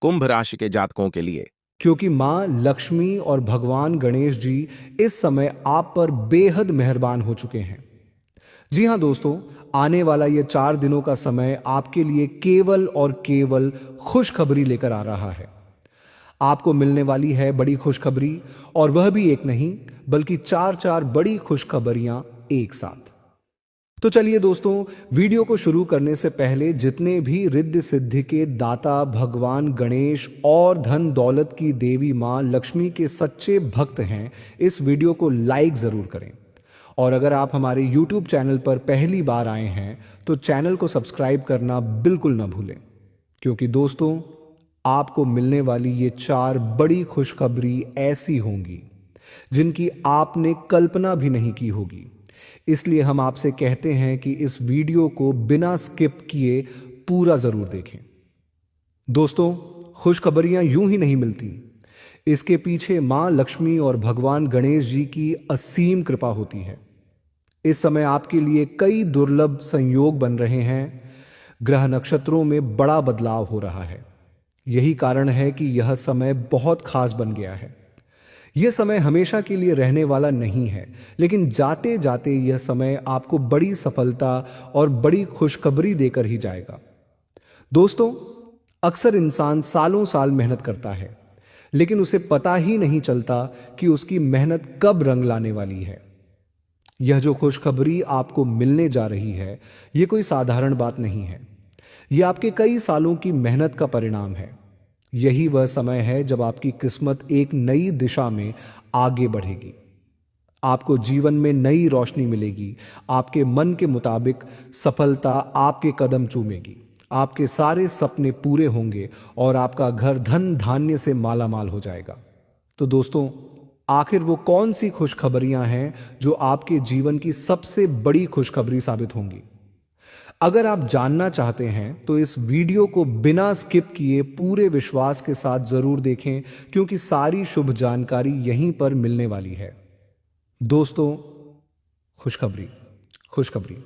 कुंभ राशि के जातकों के लिए। क्योंकि मां लक्ष्मी और भगवान गणेश जी इस समय आप पर बेहद मेहरबान हो चुके हैं। जी हां दोस्तों, आने वाला ये 4 दिनों का समय आपके लिए केवल और केवल खुशखबरी लेकर आ रहा है। आपको मिलने वाली है बड़ी खुशखबरी, और वह भी एक नहीं बल्कि चार चार बड़ी खुशखबरियां एक साथ। तो चलिए दोस्तों, वीडियो को शुरू करने से पहले जितने भी रिद्धि सिद्धि के दाता भगवान गणेश और धन दौलत की देवी मां लक्ष्मी के सच्चे भक्त हैं, इस वीडियो को लाइक जरूर करें। और अगर आप हमारे YouTube चैनल पर पहली बार आए हैं तो चैनल को सब्सक्राइब करना बिल्कुल ना भूलें, क्योंकि दोस्तों आपको मिलने वाली ये 4 बड़ी खुशखबरी ऐसी होंगी जिनकी आपने कल्पना भी नहीं की होगी। इसलिए हम आपसे कहते हैं कि इस वीडियो को बिना स्किप किए पूरा जरूर देखें। दोस्तों, खुशखबरियां यूं ही नहीं मिलती, इसके पीछे मां लक्ष्मी और भगवान गणेश जी की असीम कृपा होती है। इस समय आपके लिए कई दुर्लभ संयोग बन रहे हैं। ग्रह नक्षत्रों में बड़ा बदलाव हो रहा है। यही कारण है कि यह समय बहुत खास बन गया है। यह समय हमेशा के लिए रहने वाला नहीं है, लेकिन जाते जाते यह समय आपको बड़ी सफलता और बड़ी खुशखबरी देकर ही जाएगा। दोस्तों, अक्सर इंसान सालों साल मेहनत करता है, लेकिन उसे पता ही नहीं चलता कि उसकी मेहनत कब रंग लाने वाली है। यह जो खुशखबरी आपको मिलने जा रही है, यह कोई साधारण बात नहीं है। यह आपके कई सालों की मेहनत का परिणाम है। यही वह समय है जब आपकी किस्मत एक नई दिशा में आगे बढ़ेगी। आपको जीवन में नई रोशनी मिलेगी। आपके मन के मुताबिक सफलता आपके कदम चूमेगी। आपके सारे सपने पूरे होंगे और आपका घर धन धान्य से मालामाल हो जाएगा। तो दोस्तों, आखिर वो कौन सी खुशखबरियां हैं जो आपके जीवन की सबसे बड़ी खुशखबरी साबित होंगी? अगर आप जानना चाहते हैं तो इस वीडियो को बिना स्किप किए पूरे विश्वास के साथ जरूर देखें, क्योंकि सारी शुभ जानकारी यहीं पर मिलने वाली है। दोस्तों, खुशखबरी खुशखबरी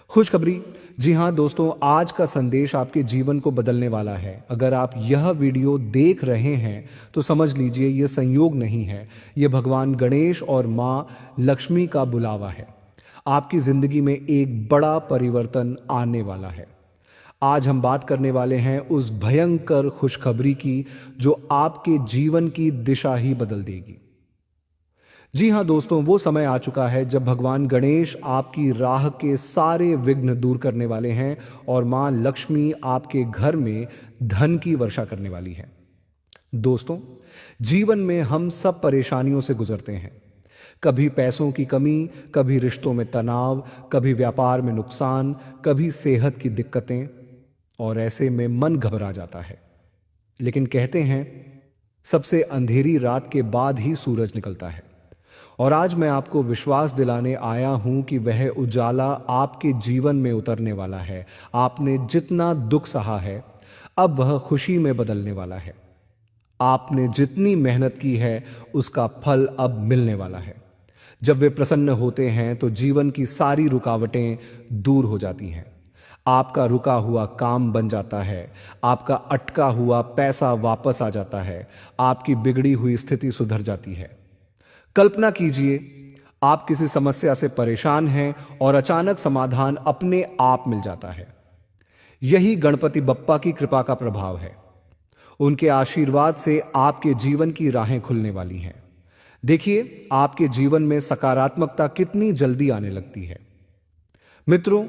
खुशखबरी। जी हां दोस्तों, आज का संदेश आपके जीवन को बदलने वाला है। अगर आप यह वीडियो देख रहे हैं तो समझ लीजिए यह संयोग नहीं है, यह भगवान गणेश और मां लक्ष्मी का बुलावा है। आपकी जिंदगी में एक बड़ा परिवर्तन आने वाला है। आज हम बात करने वाले हैं उस भयंकर खुशखबरी की जो आपके जीवन की दिशा ही बदल देगी। जी हां दोस्तों, वो समय आ चुका है जब भगवान गणेश आपकी राह के सारे विघ्न दूर करने वाले हैं और मां लक्ष्मी आपके घर में धन की वर्षा करने वाली है। दोस्तों, जीवन में हम सब परेशानियों से गुजरते हैं। कभी पैसों की कमी, कभी रिश्तों में तनाव, कभी व्यापार में नुकसान, कभी सेहत की दिक्कतें, और ऐसे में मन घबरा जाता है। लेकिन कहते हैं सबसे अंधेरी रात के बाद ही सूरज निकलता है। और आज मैं आपको विश्वास दिलाने आया हूं कि वह उजाला आपके जीवन में उतरने वाला है। आपने जितना दुख सहा है, अब वह खुशी में बदलने वाला है। आपने जितनी मेहनत की है, उसका फल अब मिलने वाला है। जब वे प्रसन्न होते हैं तो जीवन की सारी रुकावटें दूर हो जाती हैं। आपका रुका हुआ काम बन जाता है। आपका अटका हुआ पैसा वापस आ जाता है। आपकी बिगड़ी हुई स्थिति सुधर जाती है। कल्पना कीजिए, आप किसी समस्या से परेशान हैं और अचानक समाधान अपने आप मिल जाता है। यही गणपति बप्पा की कृपा का प्रभाव है। उनके आशीर्वाद से आपके जीवन की राहें खुलने वाली हैं। देखिए, आपके जीवन में सकारात्मकता कितनी जल्दी आने लगती है। मित्रों,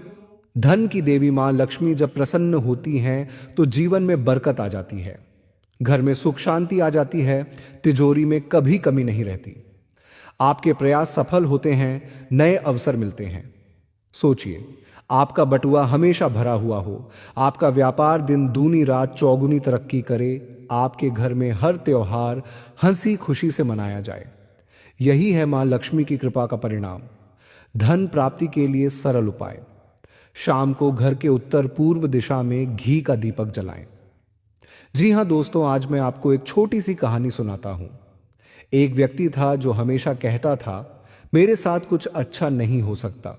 धन की देवी मां लक्ष्मी जब प्रसन्न होती हैं तो जीवन में बरकत आ जाती है। घर में सुख शांति आ जाती है। तिजोरी में कभी कमी नहीं रहती। आपके प्रयास सफल होते हैं, नए अवसर मिलते हैं। सोचिए, आपका बटुआ हमेशा भरा हुआ हो, आपका व्यापार दिन दूनी रात चौगुनी तरक्की करे, आपके घर में हर त्योहार हंसी खुशी से मनाया जाए। यही है मां लक्ष्मी की कृपा का परिणाम। धन प्राप्ति के लिए सरल उपाय। शाम को घर के उत्तर पूर्व दिशा में घी का दीपक जलाएं। जी हां दोस्तों, आज मैं आपको एक छोटी सी कहानी सुनाता हूं। एक व्यक्ति था जो हमेशा कहता था, मेरे साथ कुछ अच्छा नहीं हो सकता।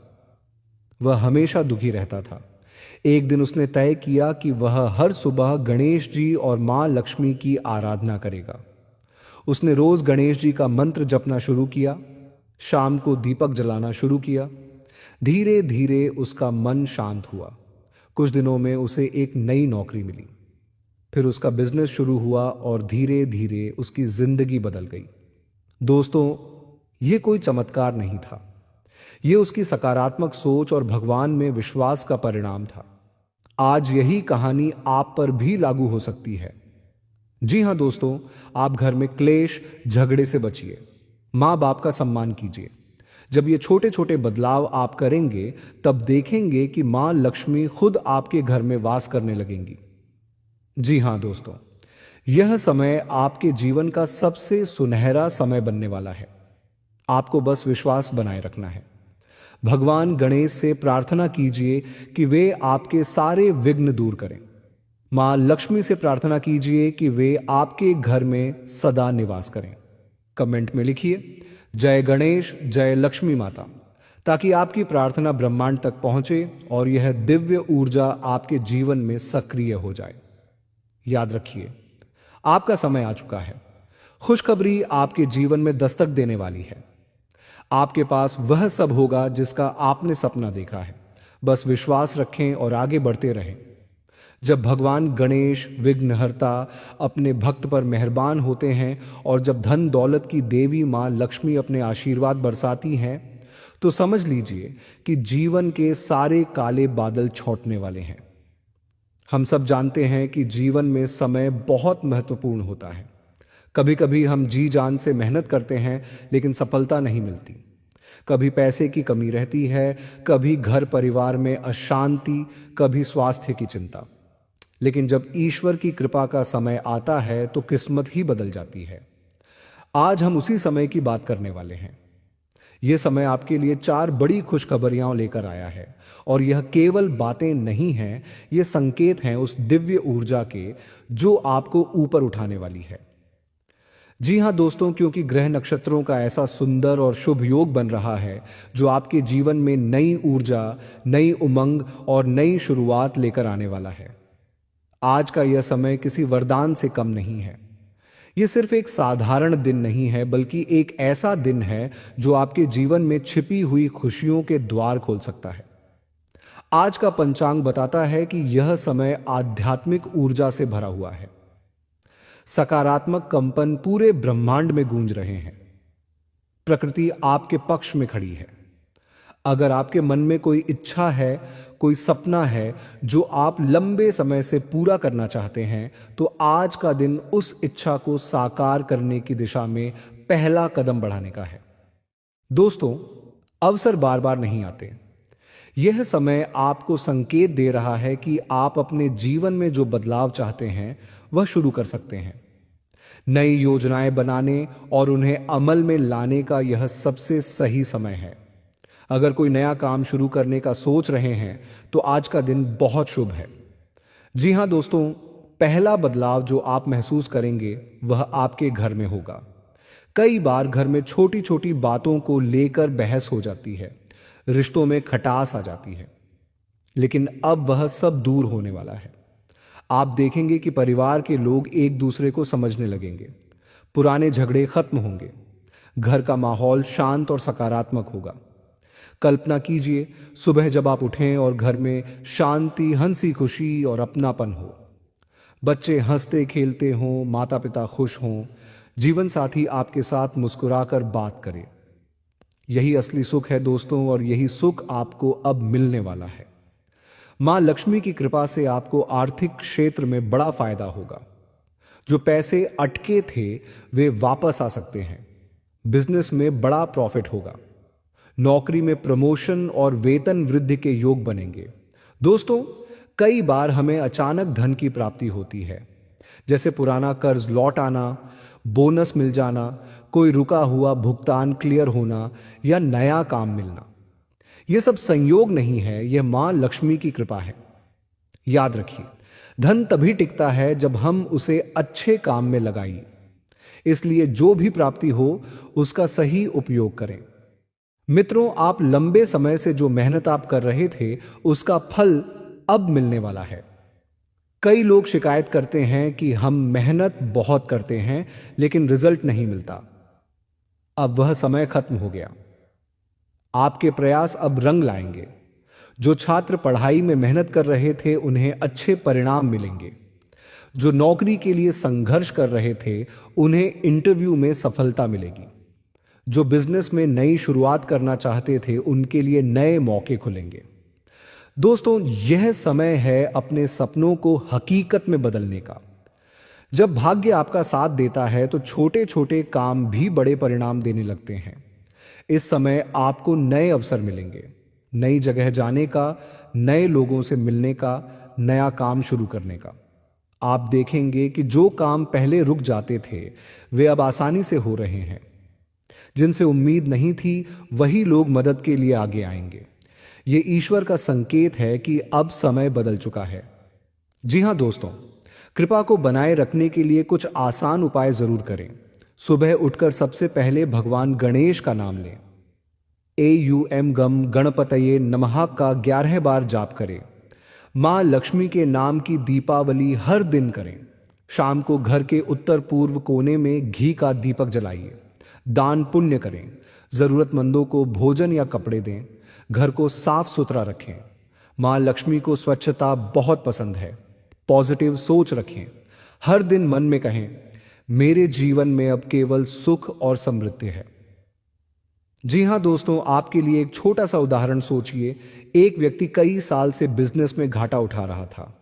वह हमेशा दुखी रहता था। एक दिन उसने तय किया कि वह हर सुबह गणेश जी और मां लक्ष्मी की आराधना करेगा। उसने रोज गणेश जी का मंत्र जपना शुरू किया, शाम को दीपक जलाना शुरू किया। धीरे धीरे उसका मन शांत हुआ। कुछ दिनों में उसे एक नई नौकरी मिली। फिर उसका बिजनेस शुरू हुआ और धीरे धीरे उसकी जिंदगी बदल गई। दोस्तों, यह कोई चमत्कार नहीं था, यह उसकी सकारात्मक सोच और भगवान में विश्वास का परिणाम था। आज यही कहानी आप पर भी लागू हो सकती है। जी हां दोस्तों, आप घर में क्लेश, झगड़े से बचिए। मां बाप का सम्मान कीजिए। जब ये छोटे छोटे बदलाव आप करेंगे, तब देखेंगे कि मां लक्ष्मी खुद आपके घर में वास करने लगेंगी। जी हां दोस्तों, यह समय आपके जीवन का सबसे सुनहरा समय बनने वाला है। आपको बस विश्वास बनाए रखना है। भगवान गणेश से प्रार्थना कीजिए कि वे आपके सारे विघ्न दूर करें। मां लक्ष्मी से प्रार्थना कीजिए कि वे आपके घर में सदा निवास करें। कमेंट में लिखिए जय गणेश, जय लक्ष्मी माता, ताकि आपकी प्रार्थना ब्रह्मांड तक पहुंचे और यह दिव्य ऊर्जा आपके जीवन में सक्रिय हो जाए। याद रखिए, आपका समय आ चुका है। खुशखबरी आपके जीवन में दस्तक देने वाली है। आपके पास वह सब होगा जिसका आपने सपना देखा है। बस विश्वास रखें और आगे बढ़ते रहें। जब भगवान गणेश विघ्नहर्ता अपने भक्त पर मेहरबान होते हैं और जब धन दौलत की देवी मां लक्ष्मी अपने आशीर्वाद बरसाती हैं, तो समझ लीजिए कि जीवन के सारे काले बादल छौटने वाले हैं। हम सब जानते हैं कि जीवन में समय बहुत महत्वपूर्ण होता है। कभी कभी हम जी जान से मेहनत करते हैं, लेकिन सफलता नहीं मिलती। कभी पैसे की कमी रहती है, कभी घर परिवार में अशांति, कभी स्वास्थ्य की चिंता। लेकिन जब ईश्वर की कृपा का समय आता है तो किस्मत ही बदल जाती है। आज हम उसी समय की बात करने वाले हैं। यह समय आपके लिए 4 बड़ी खुशखबरियां लेकर आया है, और यह केवल बातें नहीं हैं, ये संकेत हैं उस दिव्य ऊर्जा के जो आपको ऊपर उठाने वाली है। जी हां दोस्तों, क्योंकि ग्रह नक्षत्रों का ऐसा सुंदर और शुभ योग बन रहा है जो आपके जीवन में नई ऊर्जा, नई उमंग और नई शुरुआत लेकर आने वाला है। आज का यह समय किसी वरदान से कम नहीं है। यह सिर्फ एक साधारण दिन नहीं है, बल्कि एक ऐसा दिन है जो आपके जीवन में छिपी हुई खुशियों के द्वार खोल सकता है। आज का पंचांग बताता है कि यह समय आध्यात्मिक ऊर्जा से भरा हुआ है। सकारात्मक कंपन पूरे ब्रह्मांड में गूंज रहे हैं। प्रकृति आपके पक्ष में खड़ी है। अगर आपके मन में कोई इच्छा है, कोई सपना है जो आप लंबे समय से पूरा करना चाहते हैं, तो आज का दिन उस इच्छा को साकार करने की दिशा में पहला कदम बढ़ाने का है। दोस्तों, अवसर बार बार नहीं आते। यह समय आपको संकेत दे रहा है कि आप अपने जीवन में जो बदलाव चाहते हैं वह शुरू कर सकते हैं। नई योजनाएं बनाने और उन्हें अमल में लाने का यह सबसे सही समय है। अगर कोई नया काम शुरू करने का सोच रहे हैं तो आज का दिन बहुत शुभ है। जी हां दोस्तों, पहला बदलाव जो आप महसूस करेंगे वह आपके घर में होगा। कई बार घर में छोटी छोटी बातों को लेकर बहस हो जाती है, रिश्तों में खटास आ जाती है, लेकिन अब वह सब दूर होने वाला है। आप देखेंगे कि परिवार के लोग एक दूसरे को समझने लगेंगे, पुराने झगड़े खत्म होंगे, घर का माहौल शांत और सकारात्मक होगा। कल्पना कीजिए, सुबह जब आप उठें और घर में शांति, हंसी खुशी और अपनापन हो, बच्चे हंसते खेलते हों, माता पिता खुश हों, जीवन साथी आपके साथ मुस्कुराकर बात करे। यही असली सुख है दोस्तों, और यही सुख आपको अब मिलने वाला है। मां लक्ष्मी की कृपा से आपको आर्थिक क्षेत्र में बड़ा फायदा होगा। जो पैसे अटके थे वे वापस आ सकते हैं। बिजनेस में बड़ा प्रॉफिट होगा। नौकरी में प्रमोशन और वेतन वृद्धि के योग बनेंगे। दोस्तों, कई बार हमें अचानक धन की प्राप्ति होती है, जैसे पुराना कर्ज लौट आना, बोनस मिल जाना, कोई रुका हुआ भुगतान क्लियर होना या नया काम मिलना। यह सब संयोग नहीं है, यह मां लक्ष्मी की कृपा है। याद रखिए, धन तभी टिकता है जब हम उसे अच्छे काम में लगाएं। इसलिए जो भी प्राप्ति हो उसका सही उपयोग करें। मित्रों, आप लंबे समय से जो मेहनत आप कर रहे थे उसका फल अब मिलने वाला है। कई लोग शिकायत करते हैं कि हम मेहनत बहुत करते हैं लेकिन रिजल्ट नहीं मिलता। अब वह समय खत्म हो गया। आपके प्रयास अब रंग लाएंगे। जो छात्र पढ़ाई में मेहनत कर रहे थे उन्हें अच्छे परिणाम मिलेंगे। जो नौकरी के लिए संघर्ष कर रहे थे उन्हें इंटरव्यू में सफलता मिलेगी। जो बिजनेस में नई शुरुआत करना चाहते थे उनके लिए नए मौके खुलेंगे। दोस्तों, यह समय है अपने सपनों को हकीकत में बदलने का। जब भाग्य आपका साथ देता है तो छोटे छोटे काम भी बड़े परिणाम देने लगते हैं। इस समय आपको नए अवसर मिलेंगे, नई जगह जाने का, नए लोगों से मिलने का, नया काम शुरू करने का। आप देखेंगे कि जो काम पहले रुक जाते थे वे अब आसानी से हो रहे हैं। जिनसे उम्मीद नहीं थी वही लोग मदद के लिए आगे आएंगे। ये ईश्वर का संकेत है कि अब समय बदल चुका है। जी हां दोस्तों, कृपा को बनाए रखने के लिए कुछ आसान उपाय जरूर करें। सुबह उठकर सबसे पहले भगवान गणेश का नाम लें। AUM गम गणपतये नमः का 11 बार जाप करें। मां लक्ष्मी के नाम की दीपावली हर दिन करें। शाम को घर के उत्तर पूर्व कोने में घी का दीपक जलाइए। दान पुण्य करें। जरूरतमंदों को भोजन या कपड़े दें। घर को साफ सुथरा रखें। मां लक्ष्मी को स्वच्छता बहुत पसंद है। पॉजिटिव सोच रखें। हर दिन मन में कहें, मेरे जीवन में अब केवल सुख और समृद्धि है। जी हां दोस्तों, आपके लिए एक छोटा सा उदाहरण सोचिए। एक व्यक्ति कई साल से बिजनेस में घाटा उठा रहा था।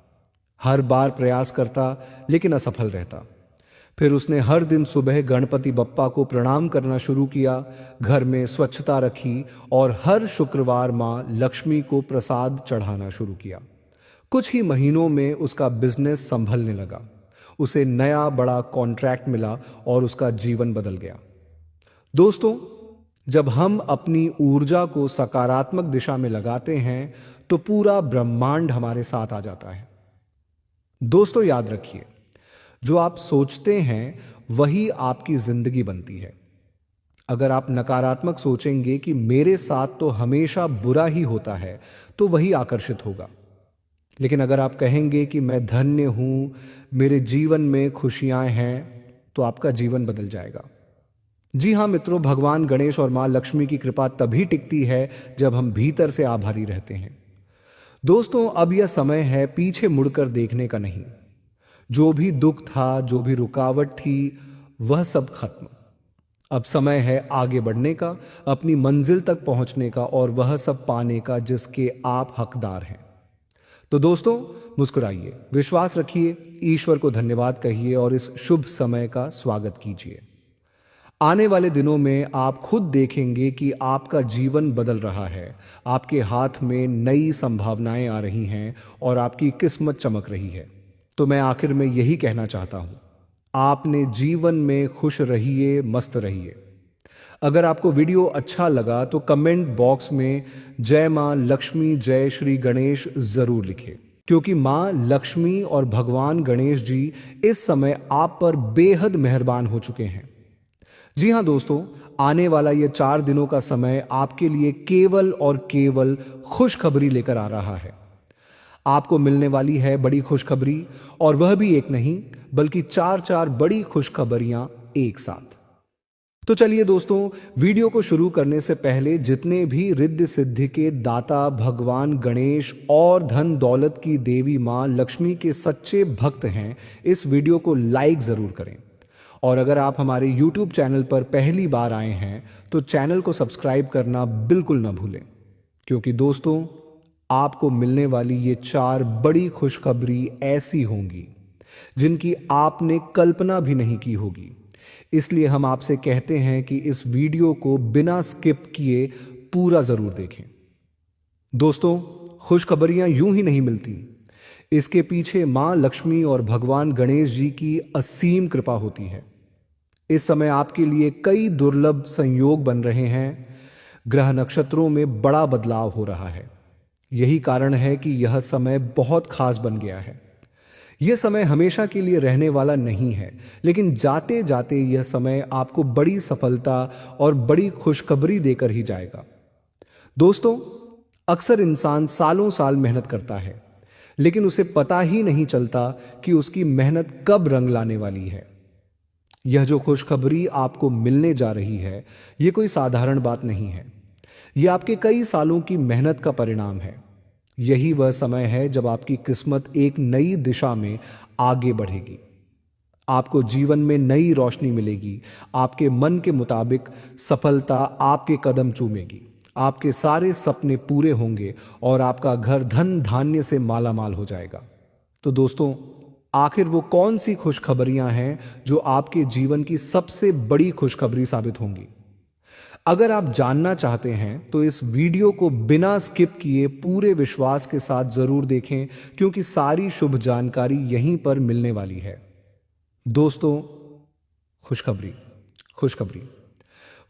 हर बार प्रयास करता लेकिन असफल रहता। फिर उसने हर दिन सुबह गणपति बप्पा को प्रणाम करना शुरू किया, घर में स्वच्छता रखी और हर शुक्रवार मां लक्ष्मी को प्रसाद चढ़ाना शुरू किया। कुछ ही महीनों में उसका बिजनेस संभलने लगा। उसे नया बड़ा कॉन्ट्रैक्ट मिला और उसका जीवन बदल गया। दोस्तों, जब हम अपनी ऊर्जा को सकारात्मक दिशा में लगाते हैं तो पूरा ब्रह्मांड हमारे साथ आ जाता है। दोस्तों, याद रखिए, जो आप सोचते हैं वही आपकी जिंदगी बनती है। अगर आप नकारात्मक सोचेंगे कि मेरे साथ तो हमेशा बुरा ही होता है तो वही आकर्षित होगा। लेकिन अगर आप कहेंगे कि मैं धन्य हूं, मेरे जीवन में खुशियां हैं, तो आपका जीवन बदल जाएगा। जी हां मित्रों, भगवान गणेश और मां लक्ष्मी की कृपा तभी टिकती है जब हम भीतर से आभारी रहते हैं। दोस्तों, अब यह समय है पीछे मुड़कर देखने का नहीं। जो भी दुख था, जो भी रुकावट थी, वह सब खत्म। अब समय है आगे बढ़ने का, अपनी मंजिल तक पहुंचने का और वह सब पाने का जिसके आप हकदार हैं। तो दोस्तों, मुस्कुराइए, विश्वास रखिए, ईश्वर को धन्यवाद कहिए और इस शुभ समय का स्वागत कीजिए। आने वाले दिनों में आप खुद देखेंगे कि आपका जीवन बदल रहा है। आपके हाथ में नई संभावनाएं आ रही हैं और आपकी किस्मत चमक रही है। तो मैं आखिर में यही कहना चाहता हूं, आपने जीवन में खुश रहिए, मस्त रहिए। अगर आपको वीडियो अच्छा लगा तो कमेंट बॉक्स में जय मां लक्ष्मी, जय श्री गणेश जरूर लिखें, क्योंकि मां लक्ष्मी और भगवान गणेश जी इस समय आप पर बेहद मेहरबान हो चुके हैं। जी हां दोस्तों, आने वाला ये 4 दिनों का समय आपके लिए केवल और केवल खुशखबरी लेकर आ रहा है। आपको मिलने वाली है बड़ी खुशखबरी, और वह भी एक नहीं बल्कि 4 बड़ी खुशखबरियां एक साथ। तो चलिए दोस्तों, वीडियो को शुरू करने से पहले जितने भी रिद्धि सिद्धि के दाता भगवान गणेश और धन दौलत की देवी मां लक्ष्मी के सच्चे भक्त हैं, इस वीडियो को लाइक जरूर करें। और अगर आप हमारे YouTube चैनल पर पहली बार आए हैं तो चैनल को सब्सक्राइब करना बिल्कुल ना भूलें, क्योंकि दोस्तों, आपको मिलने वाली ये 4 बड़ी खुशखबरी ऐसी होंगी जिनकी आपने कल्पना भी नहीं की होगी। इसलिए हम आपसे कहते हैं कि इस वीडियो को बिना स्किप किए पूरा जरूर देखें। दोस्तों, खुशखबरियां यूं ही नहीं मिलती, इसके पीछे मां लक्ष्मी और भगवान गणेश जी की असीम कृपा होती है। इस समय आपके लिए कई दुर्लभ संयोग बन रहे हैं। ग्रह नक्षत्रों में बड़ा बदलाव हो रहा है। यही कारण है कि यह समय बहुत खास बन गया है। यह समय हमेशा के लिए रहने वाला नहीं है, लेकिन जाते जाते यह समय आपको बड़ी सफलता और बड़ी खुशखबरी देकर ही जाएगा। दोस्तों, अक्सर इंसान सालों साल मेहनत करता है, लेकिन उसे पता ही नहीं चलता कि उसकी मेहनत कब रंग लाने वाली है। यह जो खुशखबरी आपको मिलने जा रही है, यह कोई साधारण बात नहीं है। यह आपके कई सालों की मेहनत का परिणाम है। यही वह समय है जब आपकी किस्मत एक नई दिशा में आगे बढ़ेगी। आपको जीवन में नई रोशनी मिलेगी। आपके मन के मुताबिक सफलता आपके कदम चूमेगी। आपके सारे सपने पूरे होंगे और आपका घर धन धान्य से माला माल हो जाएगा। तो दोस्तों, आखिर वो कौन सी खुशखबरियां हैं जो आपके जीवन की सबसे बड़ी खुशखबरी साबित होंगी? अगर आप जानना चाहते हैं तो इस वीडियो को बिना स्किप किए पूरे विश्वास के साथ जरूर देखें, क्योंकि सारी शुभ जानकारी यहीं पर मिलने वाली है। दोस्तों, खुशखबरी खुशखबरी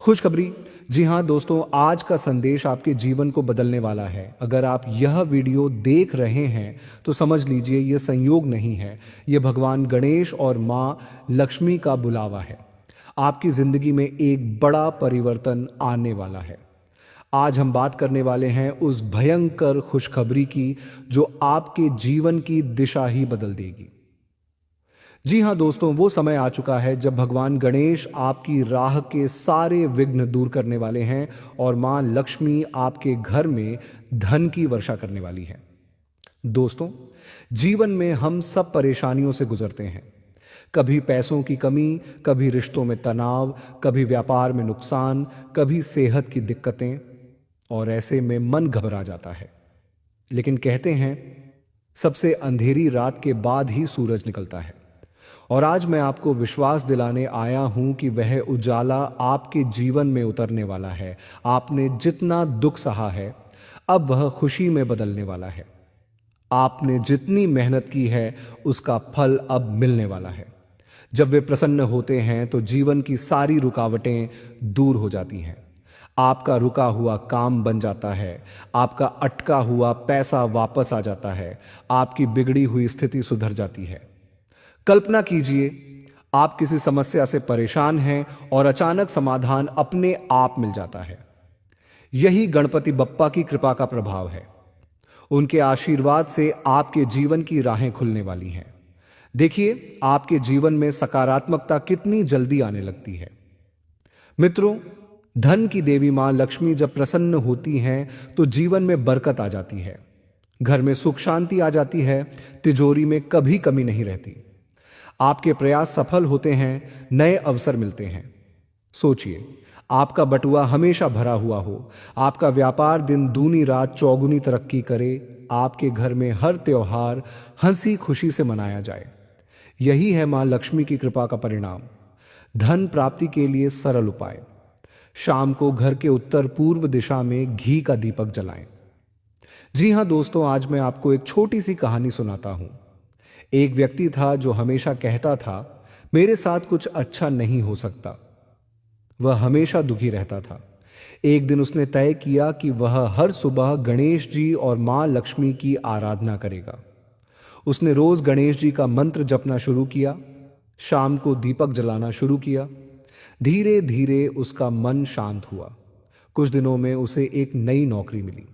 खुशखबरी। जी हां दोस्तों, आज का संदेश आपके जीवन को बदलने वाला है। अगर आप यह वीडियो देख रहे हैं तो समझ लीजिए यह संयोग नहीं है, यह भगवान गणेश और मां लक्ष्मी का बुलावा है। आपकी जिंदगी में एक बड़ा परिवर्तन आने वाला है। आज हम बात करने वाले हैं उस भयंकर खुशखबरी की जो आपके जीवन की दिशा ही बदल देगी। जी हां दोस्तों, वो समय आ चुका है जब भगवान गणेश आपकी राह के सारे विघ्न दूर करने वाले हैं और मां लक्ष्मी आपके घर में धन की वर्षा करने वाली है। दोस्तों, जीवन में हम सब परेशानियों से गुजरते हैं। कभी पैसों की कमी, कभी रिश्तों में तनाव, कभी व्यापार में नुकसान, कभी सेहत की दिक्कतें, और ऐसे में मन घबरा जाता है। लेकिन कहते हैं सबसे अंधेरी रात के बाद ही सूरज निकलता है। और आज मैं आपको विश्वास दिलाने आया हूं कि वह उजाला आपके जीवन में उतरने वाला है। आपने जितना दुख सहा है, अब वह खुशी में बदलने वाला है। आपने जितनी मेहनत की है, उसका फल अब मिलने वाला है। जब वे प्रसन्न होते हैं तो जीवन की सारी रुकावटें दूर हो जाती हैं। आपका रुका हुआ काम बन जाता है। आपका अटका हुआ पैसा वापस आ जाता है। आपकी बिगड़ी हुई स्थिति सुधर जाती है। कल्पना कीजिए, आप किसी समस्या से परेशान हैं और अचानक समाधान अपने आप मिल जाता है। यही गणपति बप्पा की कृपा का प्रभाव है। उनके आशीर्वाद से आपके जीवन की राहें खुलने वाली हैं। देखिए, आपके जीवन में सकारात्मकता कितनी जल्दी आने लगती है। मित्रों, धन की देवी मां लक्ष्मी जब प्रसन्न होती हैं तो जीवन में बरकत आ जाती है। घर में सुख शांति आ जाती है। तिजोरी में कभी कमी नहीं रहती। आपके प्रयास सफल होते हैं, नए अवसर मिलते हैं। सोचिए, आपका बटुआ हमेशा भरा हुआ हो, आपका व्यापार दिन दूनी रात चौगुनी तरक्की करे, आपके घर में हर त्योहार हंसी खुशी से मनाया जाए। यही है मां लक्ष्मी की कृपा का परिणाम। धन प्राप्ति के लिए सरल उपाय। शाम को घर के उत्तर पूर्व दिशा में घी का दीपक जलाएं। जी हां दोस्तों, आज मैं आपको एक छोटी सी कहानी सुनाता हूं। एक व्यक्ति था जो हमेशा कहता था, मेरे साथ कुछ अच्छा नहीं हो सकता। वह हमेशा दुखी रहता था। एक दिन उसने तय किया कि वह हर सुबह गणेश जी और मां लक्ष्मी की आराधना करेगा। उसने रोज गणेश जी का मंत्र जपना शुरू किया। शाम को दीपक जलाना शुरू किया। धीरे धीरे उसका मन शांत हुआ। कुछ दिनों में उसे एक नई नौकरी मिली।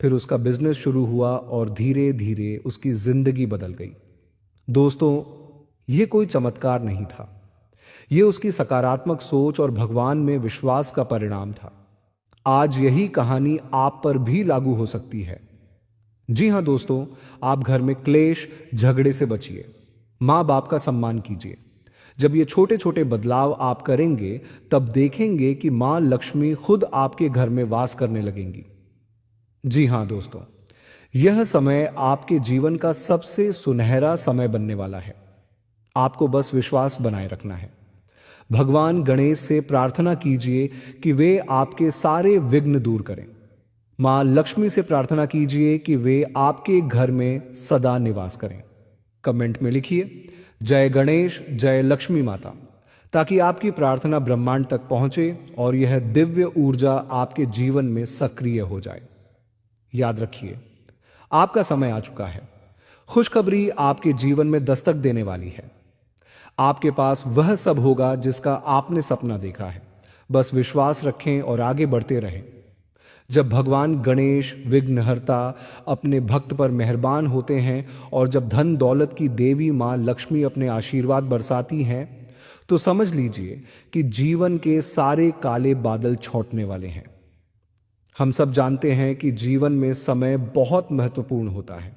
फिर उसका बिजनेस शुरू हुआ और धीरे धीरे उसकी जिंदगी बदल गई। दोस्तों, यह कोई चमत्कार नहीं था। यह उसकी सकारात्मक सोच और भगवान में विश्वास का परिणाम था। आज यही कहानी आप पर भी लागू हो सकती है। जी हां दोस्तों, आप घर में क्लेश झगड़े से बचिए। मां बाप का सम्मान कीजिए। जब ये छोटे छोटे बदलाव आप करेंगे, तब देखेंगे कि मां लक्ष्मी खुद आपके घर में वास करने लगेंगी। जी हां दोस्तों, यह समय आपके जीवन का सबसे सुनहरा समय बनने वाला है। आपको बस विश्वास बनाए रखना है। भगवान गणेश से प्रार्थना कीजिए कि वे आपके सारे विघ्न दूर करें। मां लक्ष्मी से प्रार्थना कीजिए कि वे आपके घर में सदा निवास करें। कमेंट में लिखिए, जय गणेश, जय लक्ष्मी माता, ताकि आपकी प्रार्थना ब्रह्मांड तक पहुंचे और यह दिव्य ऊर्जा आपके जीवन में सक्रिय हो जाए। याद रखिए, आपका समय आ चुका है। खुशखबरी आपके जीवन में दस्तक देने वाली है। आपके पास वह सब होगा जिसका आपने सपना देखा है। बस विश्वास रखें और आगे बढ़ते रहें। जब भगवान गणेश विघ्नहर्ता अपने भक्त पर मेहरबान होते हैं और जब धन दौलत की देवी माँ लक्ष्मी अपने आशीर्वाद बरसाती हैं, तो समझ लीजिए कि जीवन के सारे काले बादल छौंटने वाले हैं। हम सब जानते हैं कि जीवन में समय बहुत महत्वपूर्ण होता है।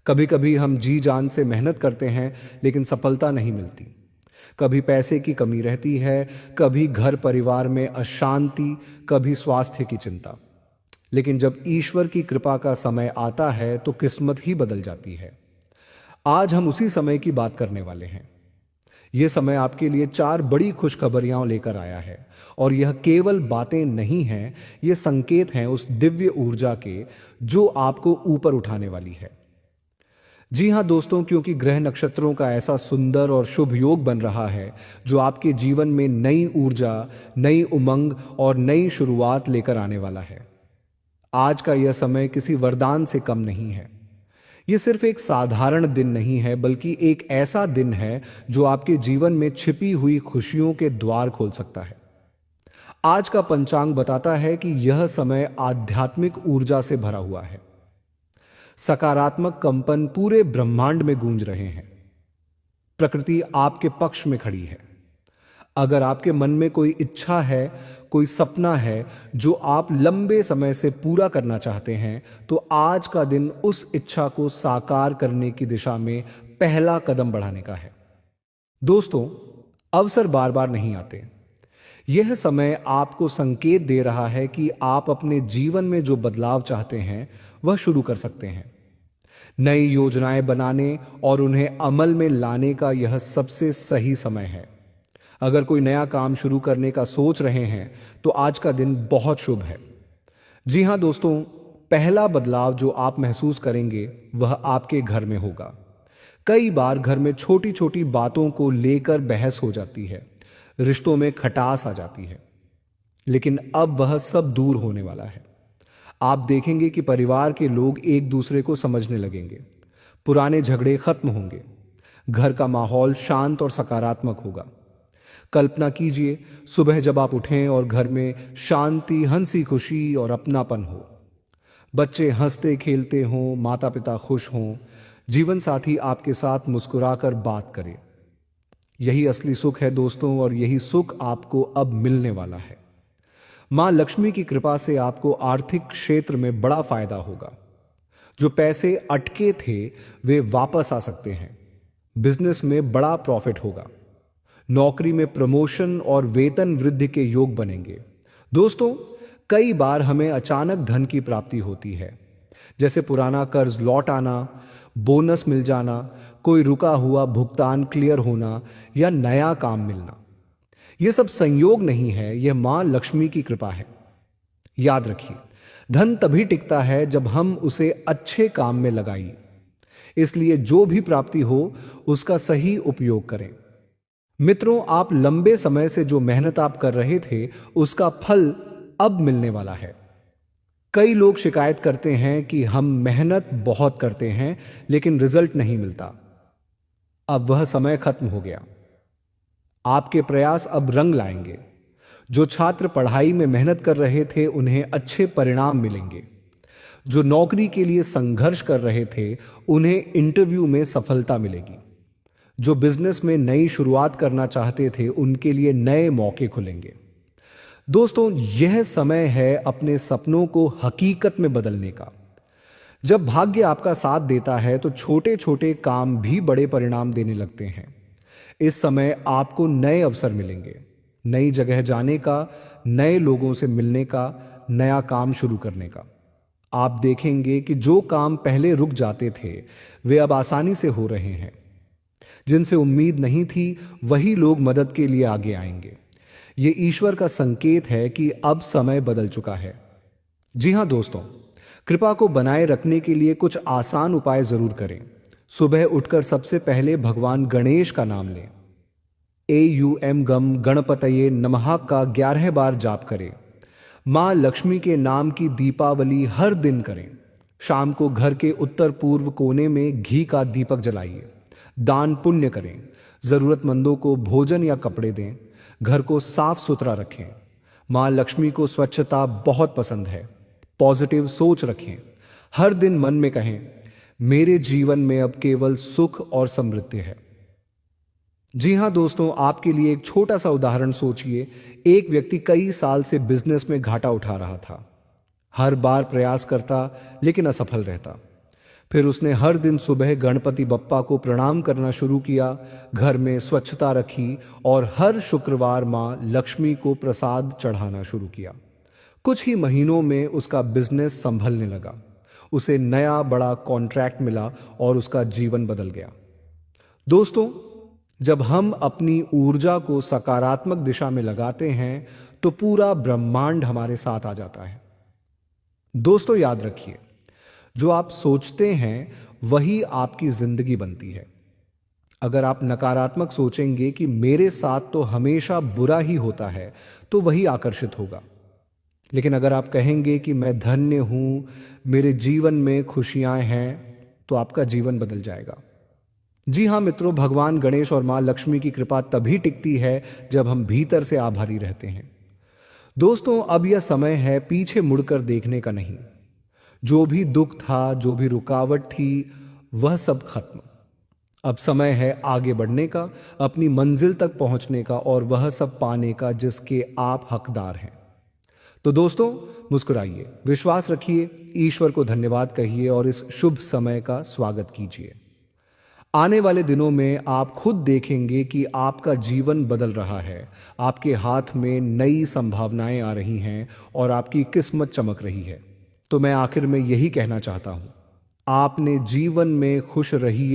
कभी कभी हम जी जान से मेहनत करते हैं लेकिन सफलता नहीं मिलती। कभी पैसे की कमी रहती है, कभी घर परिवार में अशांति, कभी स्वास्थ्य की चिंता। लेकिन जब ईश्वर की कृपा का समय आता है तो किस्मत ही बदल जाती है। आज हम उसी समय की बात करने वाले हैं। यह समय आपके लिए 4 बड़ी खुशखबरियां लेकर आया है और यह केवल बातें नहीं हैं, ये संकेत हैं उस दिव्य ऊर्जा के जो आपको ऊपर उठाने वाली है। जी हां दोस्तों, क्योंकि ग्रह नक्षत्रों का ऐसा सुंदर और शुभ योग बन रहा है जो आपके जीवन में नई ऊर्जा, नई उमंग और नई शुरुआत लेकर आने वाला है। आज का यह समय किसी वरदान से कम नहीं है। यह सिर्फ एक साधारण दिन नहीं है, बल्कि एक ऐसा दिन है जो आपके जीवन में छिपी हुई खुशियों के द्वार खोल सकता है। आज का पंचांग बताता है कि यह समय आध्यात्मिक ऊर्जा से भरा हुआ है। सकारात्मक कंपन पूरे ब्रह्मांड में गूंज रहे हैं। प्रकृति आपके पक्ष में खड़ी है। अगर आपके मन में कोई इच्छा है, कोई सपना है जो आप लंबे समय से पूरा करना चाहते हैं, तो आज का दिन उस इच्छा को साकार करने की दिशा में पहला कदम बढ़ाने का है। दोस्तों, अवसर बार बार नहीं आते। यह समय आपको संकेत दे रहा है कि आप अपने जीवन में जो बदलाव चाहते हैं वह शुरू कर सकते हैं। नई योजनाएं बनाने और उन्हें अमल में लाने का यह सबसे सही समय है। अगर कोई नया काम शुरू करने का सोच रहे हैं तो आज का दिन बहुत शुभ है। जी हां दोस्तों, पहला बदलाव जो आप महसूस करेंगे वह आपके घर में होगा। कई बार घर में छोटी छोटी बातों को लेकर बहस हो जाती है, रिश्तों में खटास आ जाती है, लेकिन अब वह सब दूर होने वाला है। आप देखेंगे कि परिवार के लोग एक दूसरे को समझने लगेंगे, पुराने झगड़े खत्म होंगे, घर का माहौल शांत और सकारात्मक होगा। कल्पना कीजिए, सुबह जब आप उठें और घर में शांति, हंसी खुशी और अपनापन हो, बच्चे हंसते खेलते हों, माता पिता खुश हों, जीवन साथी आपके साथ मुस्कुराकर बात करे। यही असली सुख है दोस्तों, और यही सुख आपको अब मिलने वाला है। मां लक्ष्मी की कृपा से आपको आर्थिक क्षेत्र में बड़ा फायदा होगा। जो पैसे अटके थे वे वापस आ सकते हैं। बिजनेस में बड़ा प्रॉफिट होगा। नौकरी में प्रमोशन और वेतन वृद्धि के योग बनेंगे। दोस्तों, कई बार हमें अचानक धन की प्राप्ति होती है, जैसे पुराना कर्ज लौट आना, बोनस मिल जाना, कोई रुका हुआ भुगतान क्लियर होना या नया काम मिलना। यह सब संयोग नहीं है, यह मां लक्ष्मी की कृपा है। याद रखिए, धन तभी टिकता है जब हम उसे अच्छे काम में लगाएं। इसलिए जो भी प्राप्ति हो उसका सही उपयोग करें। मित्रों, आप लंबे समय से जो मेहनत आप कर रहे थे उसका फल अब मिलने वाला है। कई लोग शिकायत करते हैं कि हम मेहनत बहुत करते हैं लेकिन रिजल्ट नहीं मिलता। अब वह समय खत्म हो गया। आपके प्रयास अब रंग लाएंगे। जो छात्र पढ़ाई में मेहनत कर रहे थे उन्हें अच्छे परिणाम मिलेंगे। जो नौकरी के लिए संघर्ष कर रहे थे उन्हें इंटरव्यू में सफलता मिलेगी। जो बिजनेस में नई शुरुआत करना चाहते थे उनके लिए नए मौके खुलेंगे। दोस्तों, यह समय है अपने सपनों को हकीकत में बदलने का। जब भाग्य आपका साथ देता है तो छोटे छोटे काम भी बड़े परिणाम देने लगते हैं। इस समय आपको नए अवसर मिलेंगे, नई जगह जाने का, नए लोगों से मिलने का, नया काम शुरू करने का। आप देखेंगे कि जो काम पहले रुक जाते थे वे अब आसानी से हो रहे हैं। जिनसे उम्मीद नहीं थी वही लोग मदद के लिए आगे आएंगे। ये ईश्वर का संकेत है कि अब समय बदल चुका है। जी हां दोस्तों, कृपा को बनाए रखने के लिए कुछ आसान उपाय जरूर करें। सुबह उठकर सबसे पहले भगवान गणेश का नाम लें। AUM गम गणपतये नमः का 11 बार जाप करें। मां लक्ष्मी के नाम की दीपावली हर दिन करें। शाम को घर के उत्तर पूर्व कोने में घी का दीपक जलाइए। दान पुण्य करें। जरूरतमंदों को भोजन या कपड़े दें। घर को साफ सुथरा रखें। मां लक्ष्मी को स्वच्छता बहुत पसंद है। पॉजिटिव सोच रखें। हर दिन मन में कहें, मेरे जीवन में अब केवल सुख और समृद्धि है। जी हां दोस्तों, आपके लिए एक छोटा सा उदाहरण सोचिए। एक व्यक्ति कई साल से बिजनेस में घाटा उठा रहा था। हर बार प्रयास करता लेकिन असफल रहता। फिर उसने हर दिन सुबह गणपति बप्पा को प्रणाम करना शुरू किया, घर में स्वच्छता रखी और हर शुक्रवार मां लक्ष्मी को प्रसाद चढ़ाना शुरू किया। कुछ ही महीनों में उसका बिजनेस संभलने लगा। उसे नया बड़ा कॉन्ट्रैक्ट मिला और उसका जीवन बदल गया। दोस्तों, जब हम अपनी ऊर्जा को सकारात्मक दिशा में लगाते हैं तो पूरा ब्रह्मांड हमारे साथ आ जाता है। दोस्तों, याद रखिए, जो आप सोचते हैं वही आपकी जिंदगी बनती है। अगर आप नकारात्मक सोचेंगे कि मेरे साथ तो हमेशा बुरा ही होता है, तो वही आकर्षित होगा। लेकिन अगर आप कहेंगे कि मैं धन्य हूं, मेरे जीवन में खुशियां हैं, तो आपका जीवन बदल जाएगा। जी हां मित्रों, भगवान गणेश और मां लक्ष्मी की कृपा तभी टिकती है जब हम भीतर से आभारी रहते हैं। दोस्तों, अब यह समय है पीछे मुड़कर देखने का नहीं। जो भी दुख था, जो भी रुकावट थी, वह सब खत्म। अब समय है आगे बढ़ने का, अपनी मंजिल तक पहुंचने का और वह सब पाने का जिसके आप हकदार हैं। तो दोस्तों, मुस्कुराइए, विश्वास रखिए, ईश्वर को धन्यवाद कहिए और इस शुभ समय का स्वागत कीजिए। आने वाले दिनों में आप खुद देखेंगे कि आपका जीवन बदल रहा है। आपके हाथ में नई संभावनाएं आ रही हैं और आपकी किस्मत चमक रही है। तो मैं आखिर में यही कहना चाहता हूं, आपने जीवन में खुश रहिए।